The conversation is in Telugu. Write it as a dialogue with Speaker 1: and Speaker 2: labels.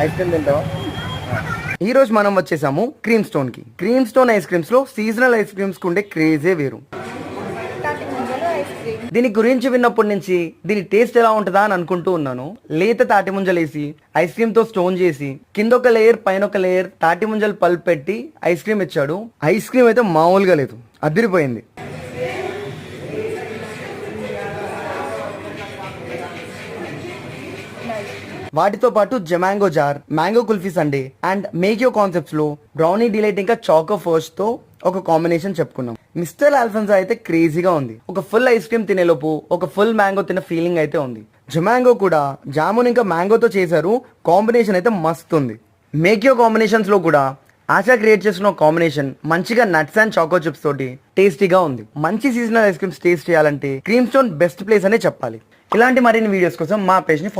Speaker 1: ఐస్ క్రీమ్ తింటావా? ఈ రోజు మనం వచ్చేసాము క్రీమ్ స్టోన్ కి. క్రీమ్ స్టోన్ ఐస్ క్రీమ్స్ లో సీజనల్ ఐస్ క్రీమ్స్ కు ఉండే క్రేజే వేరు. దీని గురించి విన్నప్పటి నుంచి దీని టేస్ట్ ఎలా ఉంటుందా అని అనుకుంటూ ఉన్నాను. లేత తాటి ముంజలేసి ఐస్ క్రీమ్ తో స్టోన్ చేసి కింద ఒక లేయర్ పైన ఒక లేయర్ తాటి ముంజలు పల్ప్ పెట్టి ఐస్ క్రీమ్ ఇచ్చాడు. ఐస్ క్రీమ్ అయితే మామూలుగా లేదు, అదిరిపోయింది. వాటితో పాటు జమాంగో jar, mango kulfi sundae and మేకియో కాన్సెప్ట్స్ లో బ్రౌనీ డిలైట్ ఇంకా చాకో ఫస్ట్ తో ఒక కాంబినేషన్ చెప్పుకున్నాం. మిస్టర్ అల్ఫాన్సో అయితే క్రేజీగా ఉంది. ఒక ఫుల్ ఐస్ క్రీమ్ తినేలోపు ఒక ఫుల్ మ్యాంగో తిన్న ఫీలింగ్ అయితే ఉంది. జమాంగో కూడా జామున్ ఇంకా మ్యాంగోతో చేశారు. కాంబినేషన్ అయితే మస్తు ఉంది. మేకియో కాంబినేషన్స్ లో కూడా ఆశా క్రియేట్ చేసిన కాంబినేషన్ మంచిగా నట్స్ అండ్ చాకో చిప్స్ తోటి టేస్టీగా ఉంది. మంచి సీజనల్ ఐస్ క్రీమ్స్ టేస్ట్ చేయాలంటే క్రీమ్ స్టోన్ బెస్ట్ ప్లేస్ అనే చెప్పాలి. ఇలాంటి మరిన్ని వీడియోస్ కోసం మా పేజ్ ని ఫాలో